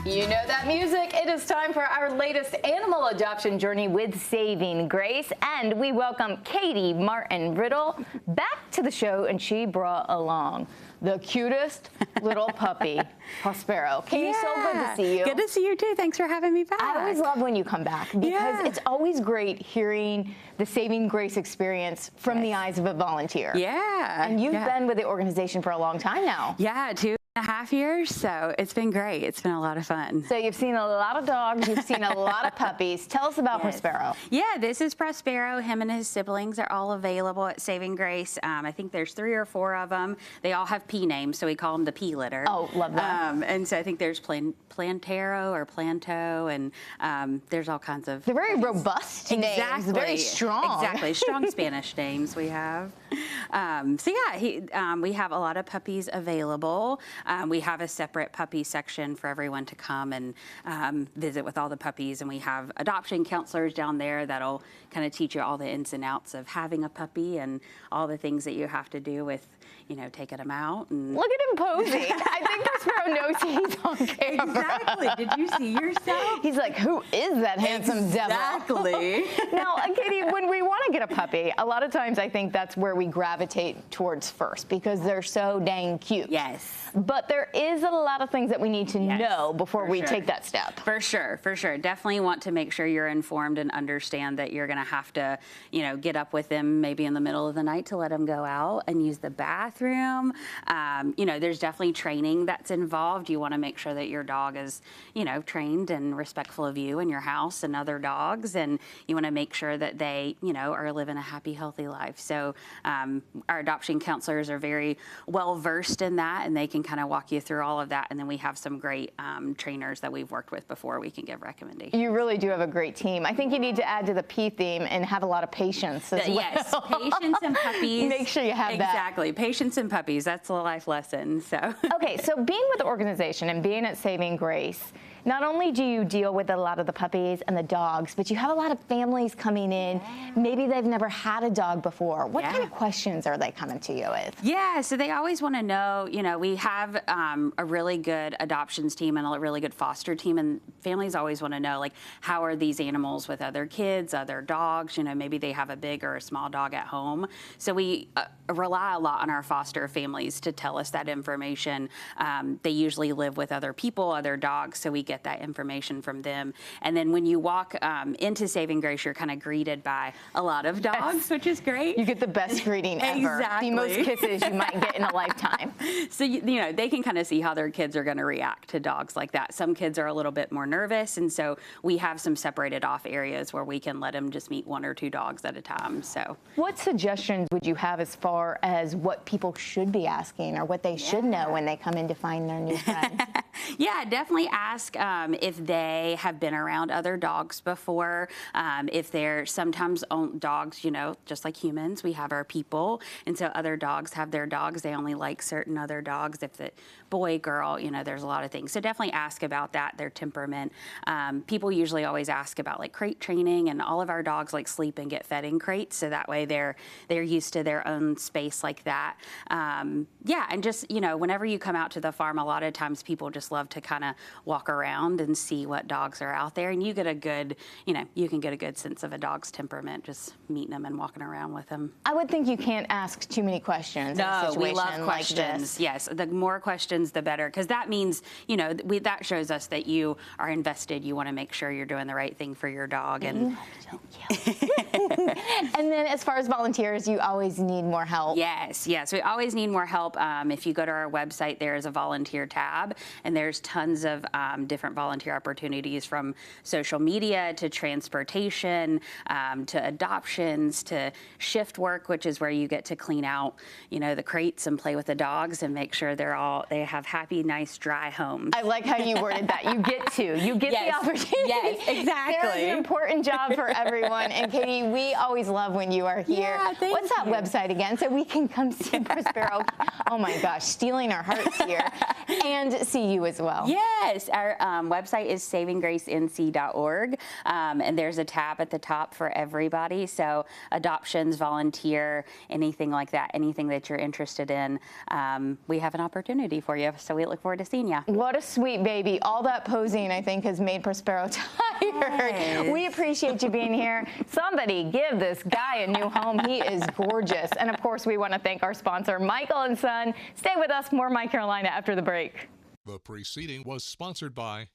You know that music. It is time for our latest animal adoption journey with Saving Grace. And we welcome Katie Martin Riddle back to the show, and she brought along the cutest little puppy, Prospero. Katie, so good to see you. Good to see you too. Thanks for having me back. I always love when you come back because it's always great hearing the Saving Grace experience from the eyes of a volunteer. Yeah. And you've been with the organization for a long time now. Yeah, 2.5 years, so it's been great. It's been a lot of fun. So you've seen a lot of dogs, you've seen a lot of puppies. Tell us about Prospero. Yeah, this is Prospero. Him and his siblings are all available at Saving Grace. I think there's 3 or 4 of them. They all have P names, so we call them the P litter. Oh, love that. And so I think there's Plantero or Planto, and there's all kinds of... They're very robust names, very strong. Exactly, strong Spanish names we have. So yeah, we have a lot of puppies available. We have a separate puppy section for everyone to come and visit with all the puppies, and we have adoption counselors down there that'll kind of teach you all the ins and outs of having a puppy and all the things that you have to do with, you know, taking them out. And look at him posing. I think Prospero knows he's on camera. Exactly. Did you see yourself? He's like, who is that handsome devil? Exactly. Now, Katie, when we want to get a puppy, a lot of times I think that's where we gravitate towards first because they're so dang cute. Yes. But there is a lot of things that we need to know before we take that step. For sure, for sure. Definitely want to make sure you're informed and understand that you're going to have to, you know, get up with them maybe in the middle of the night to let them go out and use the bathroom. You know, there's definitely training that's involved. You want to make sure that your dog is, you know, trained and respectful of you and your house and other dogs. And you want to make sure that they, you know, are living a happy, healthy life. So our adoption counselors are very well versed in that, and they can kind of walk you through all of that. And then we have some great trainers that we've worked with before we can give recommendations. You really do have a great team. I think you need to add to the P theme and have a lot of patience as well. Yes, patience and puppies. Make sure you have that. Exactly, patience and puppies. That's a life lesson. So. Okay, so being with the organization and being at Saving Grace, not only do you deal with a lot of the puppies and the dogs, but you have a lot of families coming in. Maybe they've never had a dog before. What kind of questions are they coming to you with? Yeah, so they always want to know, you know, we have a really good adoptions team and a really good foster team, and families always want to know, like, how are these animals with other kids, other dogs? You know, maybe they have a big or a small dog at home. So we rely a lot on our foster families to tell us that information. They usually live with other people, other dogs, so we get that information from them. And then when you walk into Saving Grace, you're kind of greeted by a lot of dogs, which is great. You get the best greeting ever. Exactly. The most kisses you might get in a lifetime. So, you know, they can kind of see how their kids are going to react to dogs like that. Some kids are a little bit more nervous, and so we have some separated off areas where we can let them just meet 1 or 2 dogs at a time. So, what suggestions would you have as far as what people should be asking or what they should know when they come in to find their new friend? Yeah, definitely ask if they have been around other dogs before. If they're sometimes dogs, you know, just like humans, we have our people, and so other dogs have their dogs. They only like certain other dogs. If the boy, girl, you know, there's a lot of things. So definitely ask about that, their temperament. People usually always ask about like crate training, and all of our dogs like sleep and get fed in crates, so that way they're used to their own space like that. Yeah, and just, you know, whenever you come out to the farm, a lot of times people just love to kind of walk around and see what dogs are out there, and you get a good, you know, you can get a good sense of a dog's temperament just meeting them and walking around with them. I would think you can't ask too many questions in a situation we love questions. Like this. Yes, the more questions, the better, because that means, you know, that shows us that you are invested. You want to make sure you're doing the right thing for your dog. And and then as far as volunteers, you always need more help. Yes, we always need more help. If you go to our website, there is a volunteer tab, and there's tons of different volunteer opportunities, from social media to transportation to adoptions to shift work, which is where you get to clean out, you know, the crates and play with the dogs and make sure they have happy, nice, dry homes. I like how you worded that. You get the opportunity. Yes, exactly. It's an important job for everyone. And Katie, we We always love when you are here. Yeah, thank What's that you. website again so we can come see Prospero? Oh my gosh, stealing our hearts here. And see you as well. Yes, our website is savinggracenc.org, and there's a tab at the top for everybody. So adoptions, volunteer, anything like that, anything that you're interested in, we have an opportunity for you. So we look forward to seeing you. What a sweet baby. All that posing, I think, has made Prospero tired. Yes. We appreciate you being here. Somebody give this guy a new home. He is gorgeous. And of course, we want to thank our sponsor, Michael & Son. Stay with us. More My Carolina after the break. The preceding was sponsored by